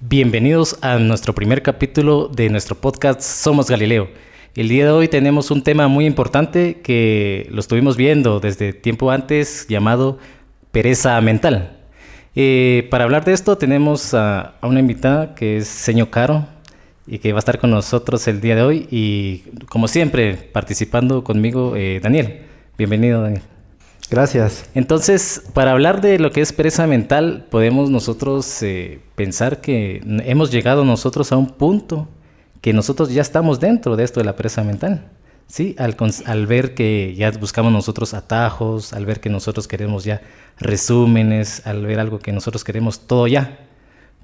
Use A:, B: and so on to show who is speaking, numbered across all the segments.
A: Bienvenidos a nuestro primer capítulo de nuestro podcast Somos Galileo. El día de hoy tenemos un tema muy importante que lo estuvimos viendo desde tiempo antes, llamado pereza mental. Para hablar de esto tenemos a una invitada que es Señor Caro y que va a estar con nosotros el día de hoy y como siempre participando conmigo Daniel. Bienvenido, Daniel.
B: Gracias.
A: Entonces, para hablar de lo que es pereza mental, podemos nosotros pensar que hemos llegado nosotros a un punto que nosotros ya estamos dentro de esto de la pereza mental, ¿sí? Al ver que ya buscamos nosotros atajos, al ver que nosotros queremos ya resúmenes, al ver algo que nosotros queremos todo ya.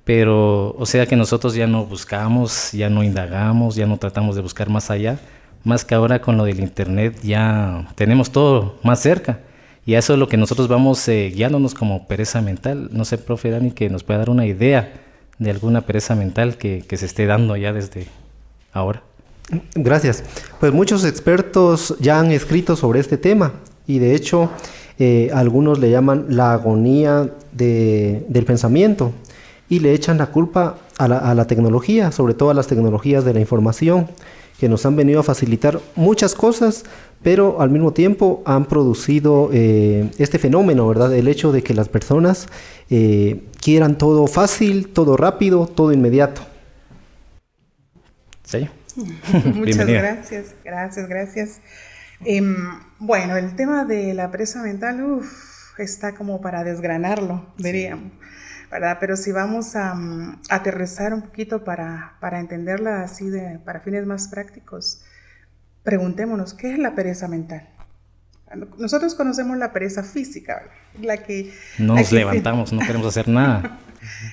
A: Pero, o sea que nosotros ya no buscamos, ya no indagamos, ya no tratamos de buscar más allá, más que ahora con lo del internet ya tenemos todo más cerca. Y a eso es lo que nosotros vamos guiándonos como pereza mental. No sé, profe Dani, que nos pueda dar una idea de alguna pereza mental que se esté dando ya desde ahora.
B: Gracias. Pues muchos expertos ya han escrito sobre este tema y de hecho algunos le llaman la agonía del pensamiento y le echan la culpa a la tecnología, sobre todo a las tecnologías de la información, que nos han venido a facilitar muchas cosas, pero al mismo tiempo han producido este fenómeno, ¿verdad? El hecho de que las personas quieran todo fácil, todo rápido, todo inmediato.
A: ¿Sí?
C: Muchas gracias. Bueno, el tema de la pereza mental, está como para desgranarlo, diríamos, ¿verdad? Pero si vamos a aterrizar un poquito para entenderla así para fines más prácticos, preguntémonos, ¿qué es la pereza mental? Nosotros conocemos la pereza física, ¿verdad?
A: No nos levantamos, no queremos hacer nada.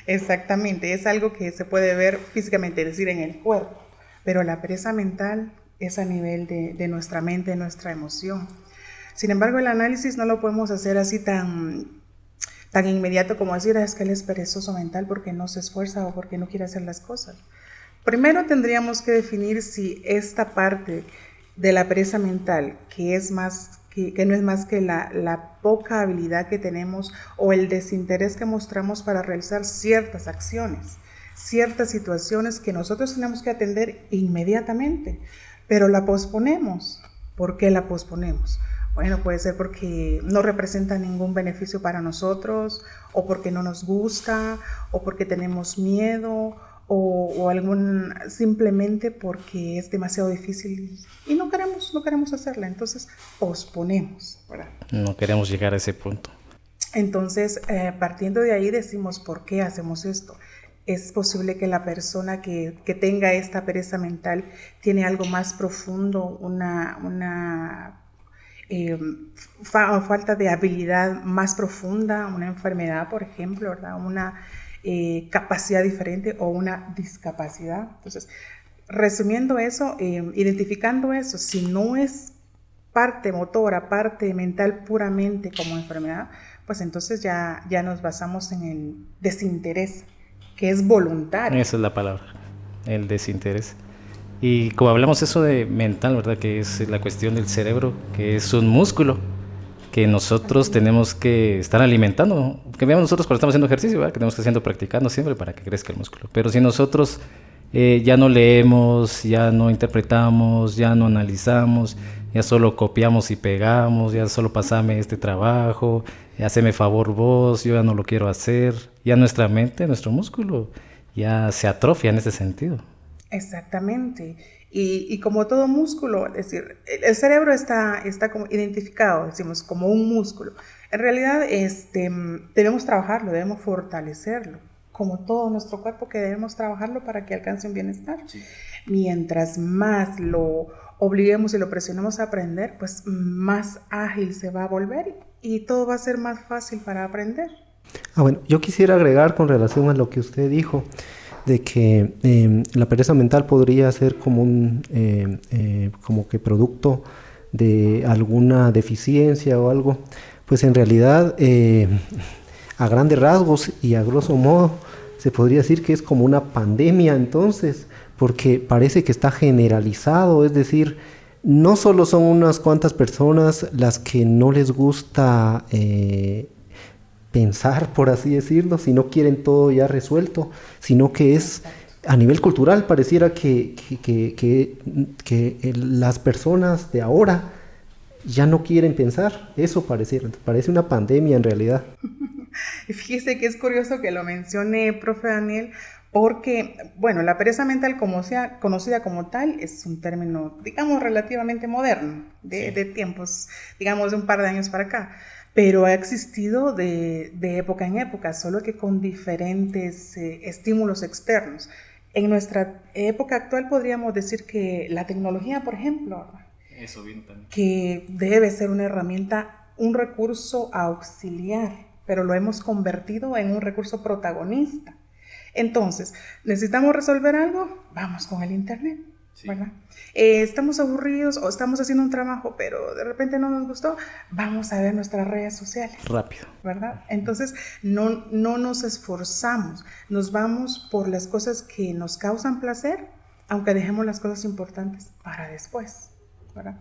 C: Exactamente, es algo que se puede ver físicamente, es decir, en el cuerpo. Pero la pereza mental es a nivel de nuestra mente, de nuestra emoción. Sin embargo, el análisis no lo podemos hacer así tan inmediato como decir, es que él es perezoso mental porque no se esfuerza o porque no quiere hacer las cosas. Primero tendríamos que definir si esta parte de la pereza mental, que no es más que la poca habilidad que tenemos o el desinterés que mostramos para realizar ciertas acciones, ciertas situaciones que nosotros tenemos que atender inmediatamente, pero la posponemos. ¿Por qué la posponemos? Bueno, puede ser porque no representa ningún beneficio para nosotros, o porque no nos gusta, o porque tenemos miedo, o simplemente porque es demasiado difícil y no queremos hacerla, entonces posponemos, ¿verdad?
A: No queremos llegar a ese punto.
C: Entonces, partiendo de ahí decimos, ¿por qué hacemos esto? Es posible que la persona que tenga esta pereza mental tiene algo más profundo, una falta de habilidad más profunda, una enfermedad, por ejemplo, ¿verdad? Una capacidad diferente o una discapacidad. Entonces, resumiendo eso, identificando eso, si no es parte motora, parte mental puramente como enfermedad, pues entonces ya nos basamos en el desinterés, que es voluntario.
A: Esa es la palabra, el desinterés. Y como hablamos eso de mental, ¿verdad? Que es la cuestión del cerebro, que es un músculo que nosotros tenemos que estar alimentando. Que veamos nosotros cuando estamos haciendo ejercicio, ¿verdad? Que tenemos que estar practicando siempre para que crezca el músculo. Pero si nosotros ya no leemos, ya no interpretamos, ya no analizamos, ya solo copiamos y pegamos, ya solo pasame este trabajo, haceme favor vos, yo ya no lo quiero hacer, ya nuestra mente, nuestro músculo ya se atrofia en ese sentido.
C: Exactamente. Y como todo músculo, es decir, el cerebro está como identificado, decimos, como un músculo. En realidad, debemos trabajarlo, debemos fortalecerlo, como todo nuestro cuerpo, que debemos trabajarlo para que alcance un bienestar. Sí. Mientras más lo obliguemos y lo presionemos a aprender, pues más ágil se va a volver y todo va a ser más fácil para aprender.
B: Bueno, yo quisiera agregar con relación a lo que usted dijo, de que la pereza mental podría ser como como que producto de alguna deficiencia o algo. Pues en realidad, a grandes rasgos y a grosso modo, se podría decir que es como una pandemia entonces, porque parece que está generalizado, es decir, no solo son unas cuantas personas las que no les gusta pensar, por así decirlo, si no quieren todo ya resuelto, sino que es a nivel cultural, pareciera que las personas de ahora ya no quieren pensar. Eso parece una pandemia en realidad.
C: Y fíjese que es curioso que lo mencione, profe Daniel, porque, bueno, la pereza mental conocida como tal es un término, digamos, relativamente moderno, de tiempos, digamos, de un par de años para acá, pero ha existido de época en época, solo que con diferentes estímulos externos. En nuestra época actual podríamos decir que la tecnología, por ejemplo,
A: Eso bien también.
C: que debe ser una herramienta, un recurso auxiliar, pero lo hemos convertido en un recurso protagonista. Entonces, necesitamos resolver algo, vamos con el internet, ¿verdad? Estamos aburridos o estamos haciendo un trabajo, pero de repente no nos gustó, vamos a ver nuestras redes sociales.
A: Rápido.
C: ¿Verdad? Entonces, no nos esforzamos, nos vamos por las cosas que nos causan placer, aunque dejemos las cosas importantes para después, ¿verdad?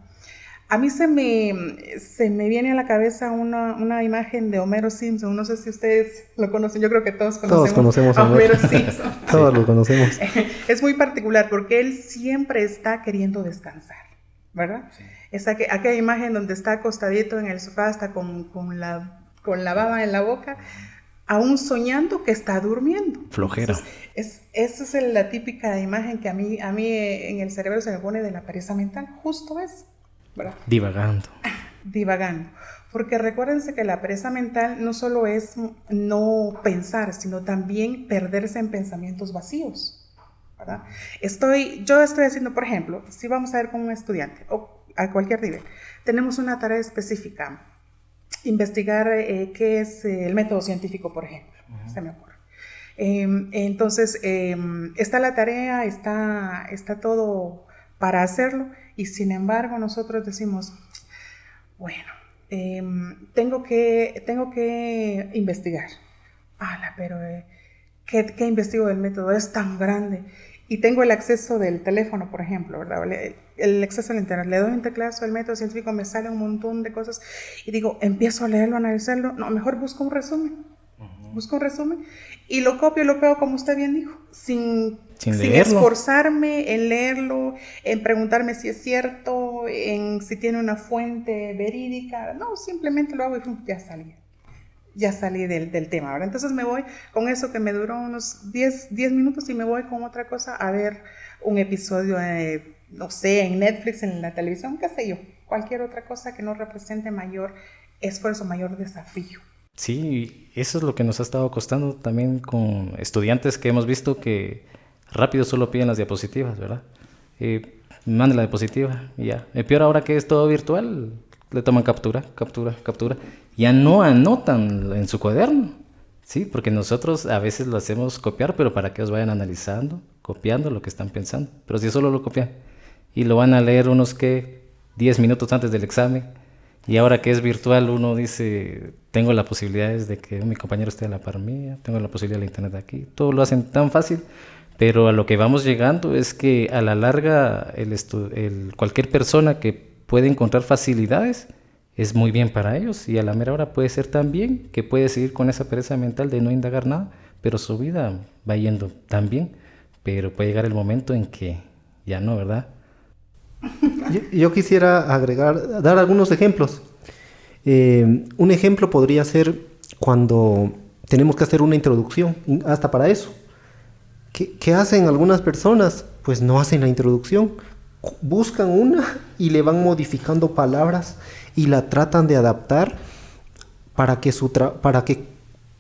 C: A mí se me viene a la cabeza una imagen de Homero Simpson. No sé si ustedes lo conocen. Yo creo que todos conocemos
B: a
C: Homero Simpson.
B: Todos lo conocemos.
C: Es muy particular porque él siempre está queriendo descansar, ¿verdad? Sí. Es aquella imagen donde está acostadito en el sofá, hasta con la baba en la boca, aún soñando que está durmiendo.
A: Flojera.
C: Entonces, esa es la típica imagen que a mí en el cerebro se me pone de la pereza mental. Justo eso. ¿Verdad? Divagando. Porque recuérdense que la pereza mental no solo es no pensar, sino también perderse en pensamientos vacíos, ¿verdad? Yo estoy haciendo, por ejemplo, si vamos a ver con un estudiante o a cualquier nivel, tenemos una tarea específica, investigar qué es el método científico, por ejemplo, se me ocurre. Entonces, está la tarea, está todo para hacerlo, y sin embargo nosotros decimos, bueno, tengo que investigar. Pero ¿qué investigo del método? Es tan grande. Y tengo el acceso del teléfono, por ejemplo, ¿verdad? El acceso al internet. Le doy un teclazo al método científico, me sale un montón de cosas. Y digo, empiezo a leerlo, a analizarlo. No, mejor busco un resumen. Busco un resumen y lo copio y lo pego como usted bien dijo, sin esforzarme en leerlo, en preguntarme si es cierto, en si tiene una fuente verídica. No, simplemente lo hago y ya salí del tema, ¿verdad? Entonces me voy con eso que me duró unos 10 minutos y me voy con otra cosa a ver un episodio, no sé, en Netflix, en la televisión, qué sé yo, cualquier otra cosa que no represente mayor esfuerzo, mayor desafío.
A: Sí, eso es lo que nos ha estado costando también con estudiantes que hemos visto que rápido solo piden las diapositivas, ¿verdad? Mande la diapositiva y ya. Peor ahora que es todo virtual, le toman captura. Ya no anotan en su cuaderno, ¿sí? Porque nosotros a veces lo hacemos copiar, pero para que ellos vayan analizando, copiando lo que están pensando. Pero si solo lo copian y lo van a leer unos 10 minutos antes del examen. Y ahora que es virtual, uno dice, tengo las posibilidades de que mi compañero esté a la par mía, tengo la posibilidad del internet aquí. Todo lo hacen tan fácil, pero a lo que vamos llegando es que a la larga cualquier persona que puede encontrar facilidades es muy bien para ellos. Y a la mera hora puede ser tan bien que puede seguir con esa pereza mental de no indagar nada, pero su vida va yendo tan bien. Pero puede llegar el momento en que ya no, ¿verdad?
B: Yo quisiera dar algunos ejemplos. Un ejemplo podría ser cuando tenemos que hacer una introducción, hasta para eso. ¿Qué hacen algunas personas? Pues no hacen la introducción, buscan una y le van modificando palabras y la tratan de adaptar para que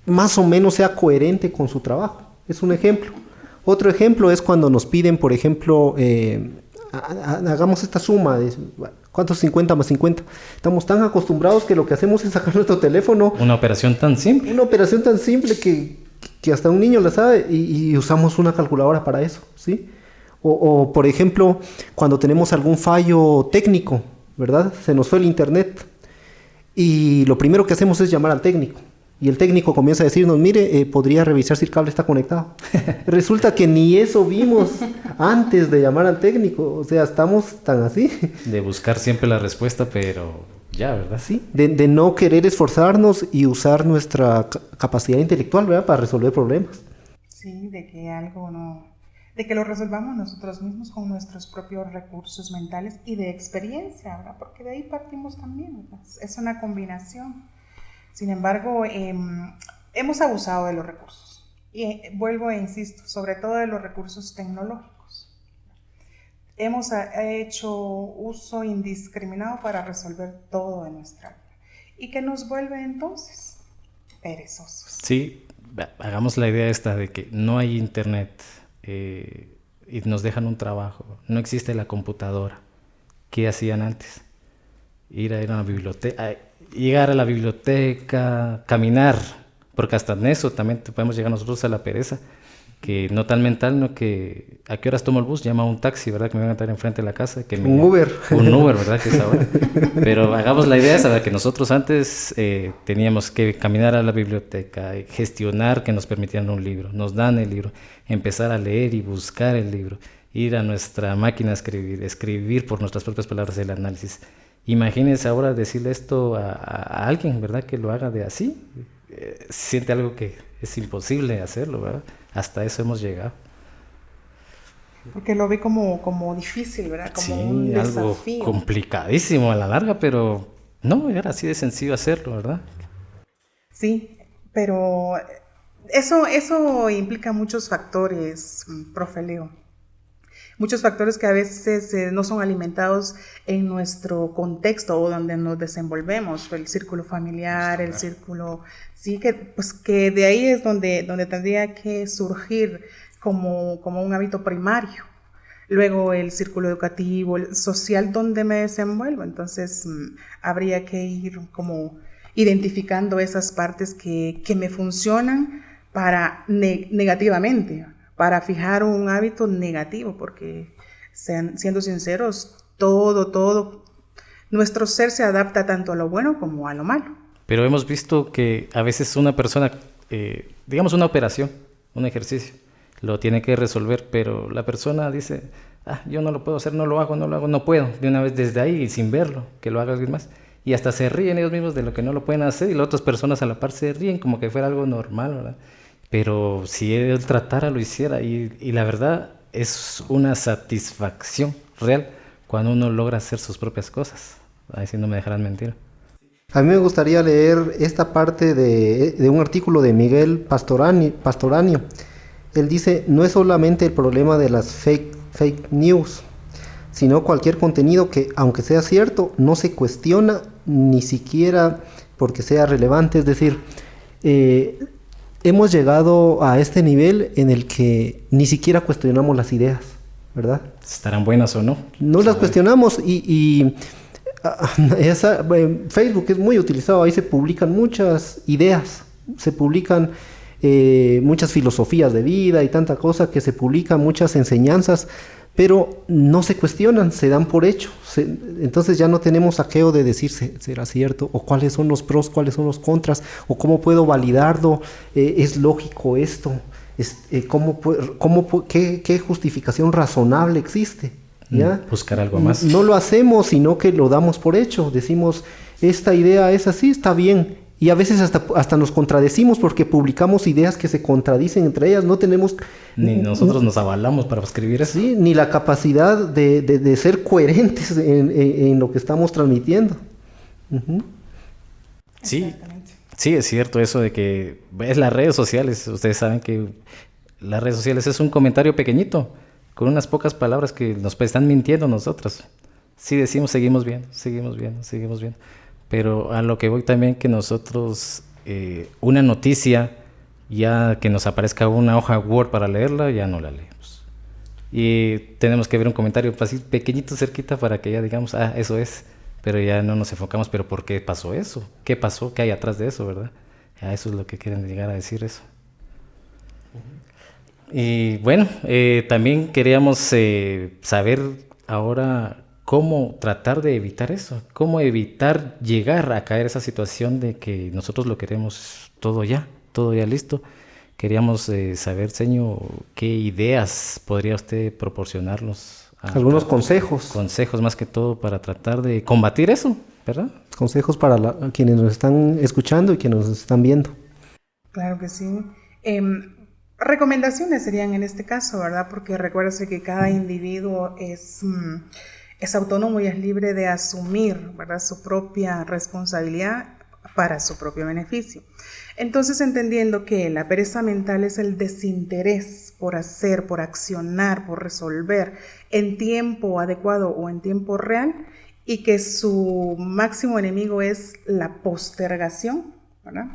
B: más o menos sea coherente con su trabajo. Es un ejemplo. Otro ejemplo es cuando nos piden, por ejemplo, hagamos esta suma de ¿cuántos 50 más 50? Estamos tan acostumbrados que lo que hacemos es sacar nuestro teléfono.
A: Una operación tan simple.
B: Una operación tan simple que hasta un niño la sabe y usamos una calculadora para eso, ¿sí? O por ejemplo, cuando tenemos algún fallo técnico, ¿verdad? Se nos fue el internet y lo primero que hacemos es llamar al técnico. Y el técnico comienza a decirnos, mire, podría revisar si el cable está conectado. Resulta que ni eso vimos antes de llamar al técnico. O sea, estamos tan así.
A: De buscar siempre la respuesta, pero ya, ¿verdad?
B: ¿sí? De no querer esforzarnos y usar nuestra capacidad intelectual, ¿verdad? Para resolver problemas.
C: Sí, de que algo no, de que lo resolvamos nosotros mismos con nuestros propios recursos mentales y de experiencia, ¿verdad? Porque de ahí partimos también, ¿verdad? Es una combinación. Sin embargo, hemos abusado de los recursos. Y vuelvo e insisto, sobre todo de los recursos tecnológicos. Hemos hecho uso indiscriminado para resolver todo en nuestra vida. ¿Y qué nos vuelve entonces? Perezosos.
A: Sí, hagamos la idea esta de que no hay internet y nos dejan un trabajo, no existe la computadora. ¿Qué hacían antes? Ir a una biblioteca, llegar a la biblioteca, caminar, porque hasta en eso también podemos llegar nosotros a la pereza, que no tan mental, no que a qué horas tomo el bus, llama un taxi, ¿verdad? Que me van a estar enfrente de la casa.
B: Un Uber.
A: Un Uber, ¿verdad? Que es ahora. Pero hagamos la idea esa, ¿verdad? Que nosotros antes teníamos que caminar a la biblioteca, gestionar que nos permitieran un libro, nos dan el libro, empezar a leer y buscar el libro, ir a nuestra máquina a escribir por nuestras propias palabras el análisis. Imagínense ahora decirle esto a alguien, ¿verdad? Que lo haga de así. Siente algo que es imposible hacerlo, ¿verdad? Hasta eso hemos llegado.
C: Porque lo ve como difícil, ¿verdad? Como
A: sí,
C: un desafío.
A: Algo complicadísimo a la larga, pero no, era así de sencillo hacerlo, ¿verdad?
C: Sí, pero eso implica muchos factores, profe Leo. Muchos factores que a veces no son alimentados en nuestro contexto o donde nos desenvolvemos, el círculo familiar, el círculo, sí, que de ahí es donde tendría que surgir como un hábito primario. Luego el círculo educativo, el social donde me desenvuelvo. Entonces habría que ir como identificando esas partes que me funcionan para negativamente, para fijar un hábito negativo, porque siendo sinceros, todo, nuestro ser se adapta tanto a lo bueno como a lo malo.
A: Pero hemos visto que a veces una persona, digamos una operación, un ejercicio, lo tiene que resolver, pero la persona dice, yo no lo puedo hacer, no lo hago, no puedo, de una vez desde ahí y sin verlo, que lo haga alguien más. Y hasta se ríen ellos mismos de lo que no lo pueden hacer y las otras personas a la par se ríen como que fuera algo normal, ¿verdad? Pero si él tratara, lo hiciera. Y la verdad es una satisfacción real cuando uno logra hacer sus propias cosas. Ahí sí no me dejarán mentir.
B: A mí me gustaría leer esta parte de un artículo de Miguel Pastoranio. Él dice, no es solamente el problema de las fake news, sino cualquier contenido que, aunque sea cierto, no se cuestiona ni siquiera porque sea relevante. Es decir, hemos llegado a este nivel en el que ni siquiera cuestionamos las ideas, ¿verdad?
A: ¿Estarán buenas o no?
B: No las cuestionamos y Facebook es muy utilizado, ahí se publican muchas ideas, se publican muchas filosofías de vida y tanta cosa que se publican, muchas enseñanzas, pero no se cuestionan, se dan por hecho. Entonces ya no tenemos saqueo de decir será cierto, o cuáles son los pros, cuáles son los contras, o cómo puedo validarlo, es lógico esto, qué justificación razonable existe. ¿Ya?
A: Buscar algo más.
B: No lo hacemos, sino que lo damos por hecho. Decimos, esta idea es así, está bien. Y a veces hasta nos contradecimos porque publicamos ideas que se contradicen entre ellas. No tenemos...
A: Ni nosotros nos avalamos para escribir eso.
B: Sí, ni la capacidad de ser coherentes en lo que estamos transmitiendo. Uh-huh.
A: Sí, sí, es cierto eso de que es las redes sociales. Ustedes saben que las redes sociales es un comentario pequeñito, con unas pocas palabras que nos están mintiendo nosotros. Sí decimos, seguimos viendo. Pero a lo que voy también que nosotros, una noticia, ya que nos aparezca una hoja Word para leerla, ya no la leemos. Y tenemos que ver un comentario así pequeñito cerquita para que ya digamos, eso es. Pero ya no nos enfocamos, pero ¿por qué pasó eso? ¿Qué pasó? ¿Qué hay atrás de eso, verdad? Eso es lo que quieren llegar a decir eso. Y bueno, también queríamos saber ahora cómo tratar de evitar eso, cómo evitar llegar a caer esa situación de que nosotros lo queremos todo ya listo. Queríamos saber, señor, qué ideas podría usted proporcionarnos.
B: Algunos consejos.
A: Consejos más que todo para tratar de combatir eso, ¿verdad?
B: Consejos para quienes nos están escuchando y quienes nos están viendo.
C: Claro que sí. Recomendaciones serían en este caso, ¿verdad? Porque recuérdese que cada individuo es autónomo y es libre de asumir, ¿verdad?, su propia responsabilidad para su propio beneficio. Entonces, entendiendo que la pereza mental es el desinterés por hacer, por accionar, por resolver en tiempo adecuado o en tiempo real, y que su máximo enemigo es la postergación, ¿verdad?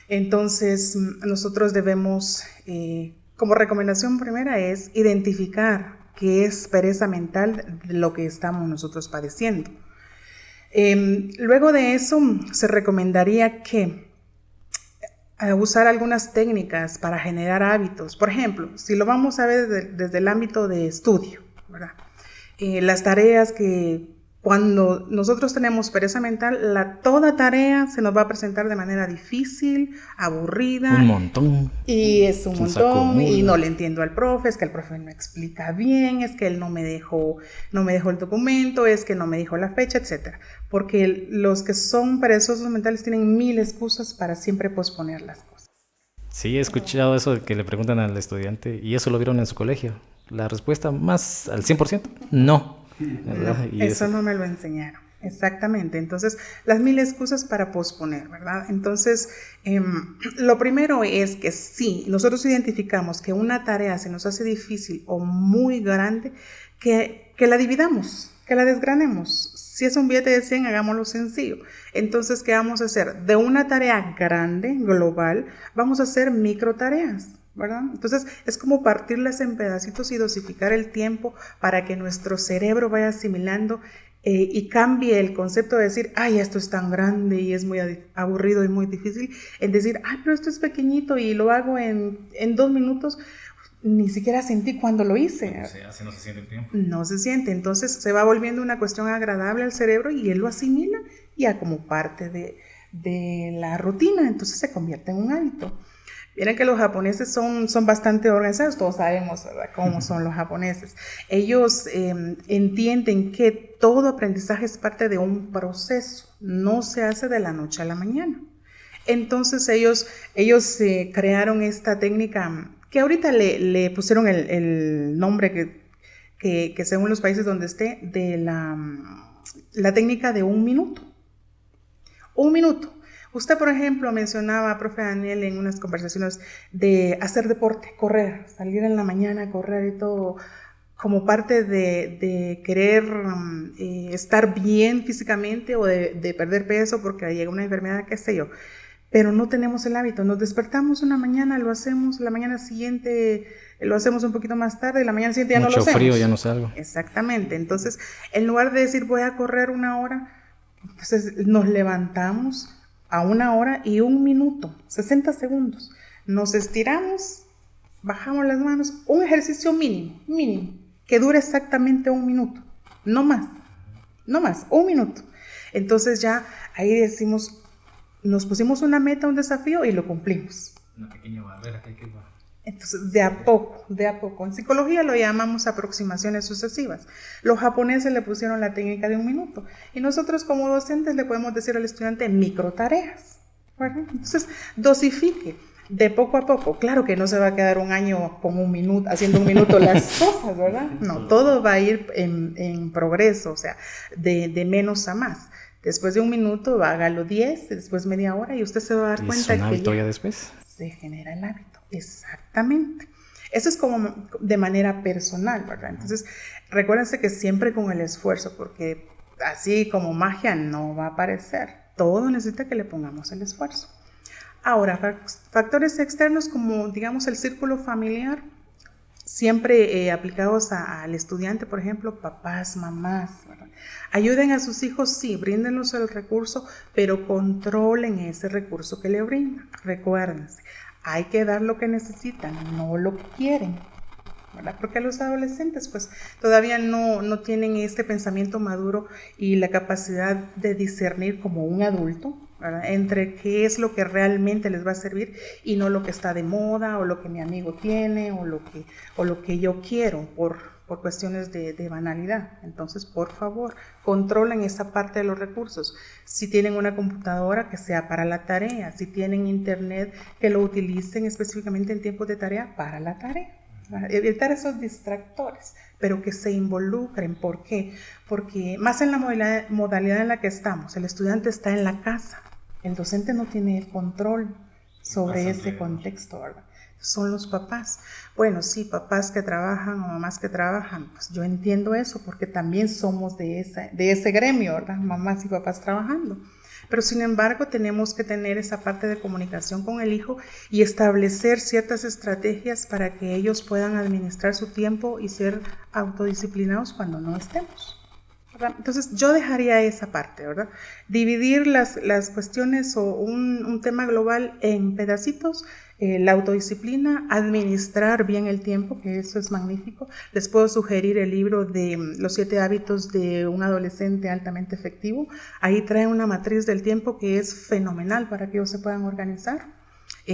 C: Entonces, nosotros debemos, como recomendación primera, es identificar qué es pereza mental de lo que estamos nosotros padeciendo. Luego de eso, se recomendaría que usar algunas técnicas para generar hábitos. Por ejemplo, si lo vamos a ver desde el ámbito de estudio, ¿verdad? Las tareas que cuando nosotros tenemos pereza mental, toda tarea se nos va a presentar de manera difícil, aburrida.
A: Un montón.
C: Y es un montón, y no
A: acumula.
C: le entiendo al profe, es que el profe no explica bien, es que él no me dejó el documento, es que no me dijo la fecha, etc. Porque los que son perezosos mentales tienen 1000 excusas para siempre posponer las cosas.
A: Sí, he escuchado eso de que le preguntan al estudiante, ¿y eso lo vieron en su colegio? La respuesta más al 100%, no. ¿Verdad?
C: No, eso no me lo enseñaron. Exactamente. Entonces, las 1000 excusas para posponer, ¿verdad? Entonces, lo primero es que si nosotros identificamos que una tarea se nos hace difícil o muy grande, que la dividamos, que la desgranemos. Si es un billete de 100, hagámoslo sencillo. Entonces, ¿qué vamos a hacer? De una tarea grande, global, vamos a hacer micro tareas, ¿verdad? Entonces es como partirlas en pedacitos y dosificar el tiempo para que nuestro cerebro vaya asimilando y cambie el concepto de decir, ay, esto es tan grande y es muy aburrido y muy difícil, en decir, ay, pero esto es pequeñito y lo hago en 2 minutos. Ni siquiera sentí cuando lo hice.
A: Así no se siente el tiempo.
C: No se siente, entonces se va volviendo una cuestión agradable al cerebro y él lo asimila ya como parte de la rutina, entonces se convierte en un hábito. Miren que los japoneses son bastante organizados, todos sabemos, ¿verdad?, cómo son los japoneses. Ellos entienden que todo aprendizaje es parte de un proceso, no se hace de la noche a la mañana. Entonces ellos crearon esta técnica que ahorita le pusieron el nombre que según los países donde esté, de la técnica de 1 minuto. 1 minuto. Usted, por ejemplo, mencionaba, profe Daniel, en unas conversaciones de hacer deporte, correr, salir en la mañana a correr y todo, como parte de querer estar bien físicamente o de perder peso porque llega una enfermedad, qué sé yo. Pero no tenemos el hábito, nos despertamos una mañana, lo hacemos, la mañana siguiente lo hacemos un poquito más tarde, y la mañana siguiente ya no lo hacemos.
A: Mucho frío, ya no salgo.
C: Exactamente, entonces en lugar de decir voy a correr 1 hora, entonces nos levantamos a 1 hora y 1 minuto, 60 segundos, nos estiramos, bajamos las manos, un ejercicio mínimo, que dure exactamente 1 minuto, no más, 1 minuto. Entonces ya ahí decimos, nos pusimos una meta, un desafío y lo cumplimos.
A: Una pequeña barrera que hay que bajar.
C: Entonces, de a poco. En psicología lo llamamos aproximaciones sucesivas. Los japoneses le pusieron la técnica de 1 minuto y nosotros como docentes le podemos decir al estudiante micro tareas, ¿verdad? Entonces, dosifique de poco a poco. Claro que no se va a quedar 1 año con 1 minuto, haciendo 1 minuto las cosas, ¿verdad? No, todo va a ir en progreso, o sea, de menos a más. Después de 1 minuto, hágalo 10, después media hora y usted se va a dar cuenta
A: ¿Es un hábito ya después?
C: Se genera el hábito. Exactamente. Eso es como de manera personal, ¿verdad? Entonces, recuérdense que siempre con el esfuerzo, porque así como magia no va a aparecer. Todo necesita que le pongamos el esfuerzo. Ahora, factores externos como, digamos, el círculo familiar, siempre aplicados al estudiante, por ejemplo, papás, mamás, ¿verdad? Ayuden a sus hijos, sí, bríndenlos el recurso, pero controlen ese recurso que le brindan. Recuérdense, hay que dar lo que necesitan, no lo que quieren, ¿verdad? Porque los adolescentes pues todavía no tienen este pensamiento maduro y la capacidad de discernir como un adulto ¿verdad? Entre qué es lo que realmente les va a servir y no lo que está de moda o lo que mi amigo tiene o lo que yo quiero por cuestiones de banalidad. Entonces, por favor, controlen esa parte de los recursos. Si tienen una computadora, que sea para la tarea. Si tienen internet, que lo utilicen específicamente en tiempos de tarea para la tarea. Evitar esos distractores, pero que se involucren. ¿Por qué? Porque más en la modalidad en la que estamos, el estudiante está en la casa, el docente no tiene el control sobre ese contexto, ¿verdad? Son los papás. Bueno, sí, papás que trabajan o mamás que trabajan, pues yo entiendo eso porque también somos de ese gremio, ¿verdad? Mamás y papás trabajando. Pero sin embargo tenemos que tener esa parte de comunicación con el hijo y establecer ciertas estrategias para que ellos puedan administrar su tiempo y ser autodisciplinados cuando no estemos, ¿verdad? Entonces yo dejaría esa parte, ¿verdad? Dividir las cuestiones o un tema global en pedacitos. La autodisciplina, administrar bien el tiempo, que eso es magnífico. Les puedo sugerir el libro de Los 7 hábitos de un adolescente altamente efectivo. Ahí trae una matriz del tiempo que es fenomenal para que ellos se puedan organizar.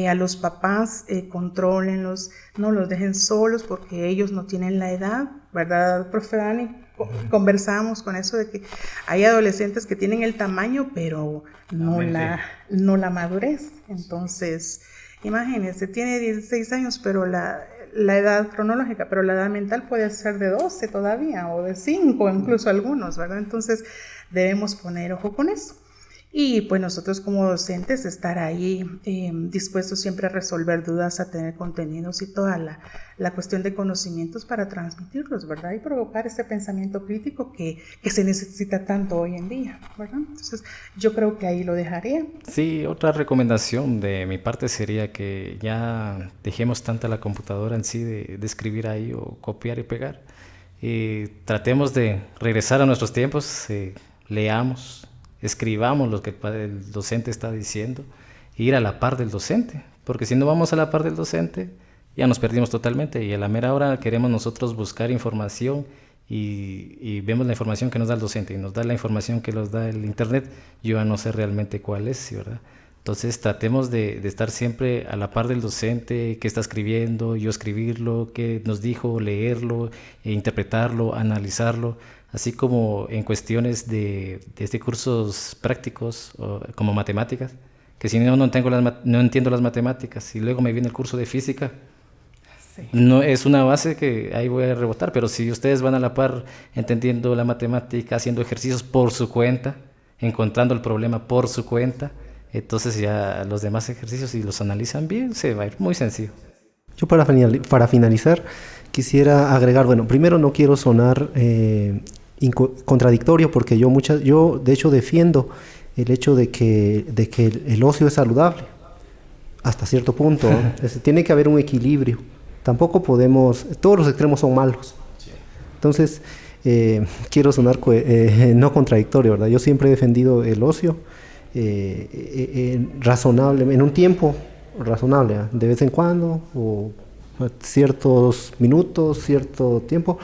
C: A los papás, contrólenlos, no los dejen solos porque ellos no tienen la edad, ¿verdad, profe Dani? Conversamos con eso de que hay adolescentes que tienen el tamaño, pero no la madurez. Entonces, imagínense, tiene 16 años, pero la edad cronológica, pero la edad mental puede ser de 12 todavía, o de 5, incluso algunos, ¿verdad? Entonces, debemos poner ojo con eso. Y pues nosotros como docentes estar ahí dispuestos siempre a resolver dudas, a tener contenidos y toda la cuestión de conocimientos para transmitirlos, ¿verdad? Y provocar ese pensamiento crítico que se necesita tanto hoy en día, ¿verdad? Entonces yo creo que ahí lo dejaría.
A: Sí, otra recomendación de mi parte sería que ya dejemos tanta la computadora en sí de escribir ahí o copiar y pegar. Tratemos de regresar a nuestros tiempos, leamos, escribamos lo que el docente está diciendo, ir a la par del docente, porque si no vamos a la par del docente, ya nos perdimos totalmente y a la mera hora queremos nosotros buscar información y vemos la información que nos da el docente y nos da la información que nos da el internet, yo ya no sé realmente cuál es, ¿verdad? Entonces tratemos de estar siempre a la par del docente, qué está escribiendo, yo escribirlo, qué nos dijo, leerlo, interpretarlo, analizarlo, así como en cuestiones de cursos prácticos como matemáticas, que si no entiendo las matemáticas y luego me viene el curso de física, sí, no es una base que ahí voy a rebotar, pero si ustedes van a la par entendiendo la matemática, haciendo ejercicios por su cuenta, encontrando el problema por su cuenta, entonces ya los demás ejercicios, si los analizan bien, se va a ir muy sencillo.
B: Yo para finalizar quisiera agregar, bueno, primero no quiero sonar contradictorio porque yo de hecho defiendo el hecho de que el ocio es saludable hasta cierto punto. Tiene que haber un equilibrio. Tampoco podemos, todos los extremos son malos. Entonces, quiero sonar no contradictorio, ¿verdad? Yo siempre he defendido el ocio razonable, en un tiempo razonable, de vez en cuando, o ciertos minutos, cierto tiempo,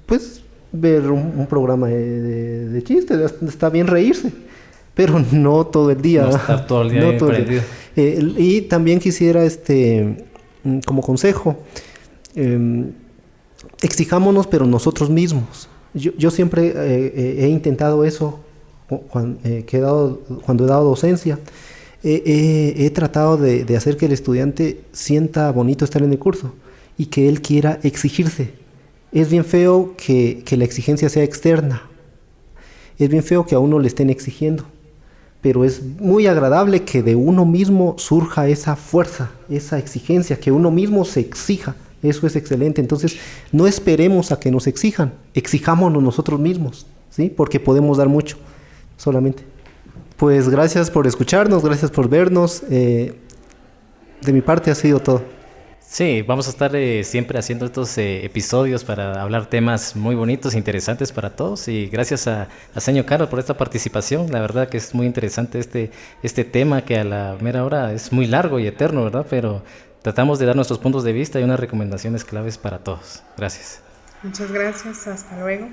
B: pues ver un programa de chistes, está bien reírse, pero no todo el día.
A: No estar todo el día, no todo el día.
B: Y también quisiera, como consejo, exijámonos, pero nosotros mismos. Yo siempre he intentado eso cuando he dado docencia. He tratado de hacer que el estudiante sienta bonito estar en el curso y que él quiera exigirse. Es bien feo que la exigencia sea externa. Es bien feo que a uno le estén exigiendo. Pero es muy agradable que de uno mismo surja esa fuerza, esa exigencia, que uno mismo se exija. Eso es excelente. Entonces, no esperemos a que nos exijan. Exijámonos nosotros mismos, ¿sí? Porque podemos dar mucho, solamente. Pues gracias por escucharnos, gracias por vernos. De mi parte ha sido todo.
A: Sí, vamos a estar siempre haciendo estos episodios para hablar temas muy bonitos e interesantes para todos. Y gracias a señor Carlos por esta participación. La verdad que es muy interesante este tema que a la mera hora es muy largo y eterno, ¿verdad? Pero tratamos de dar nuestros puntos de vista y unas recomendaciones claves para todos. Gracias.
C: Muchas gracias. Hasta luego.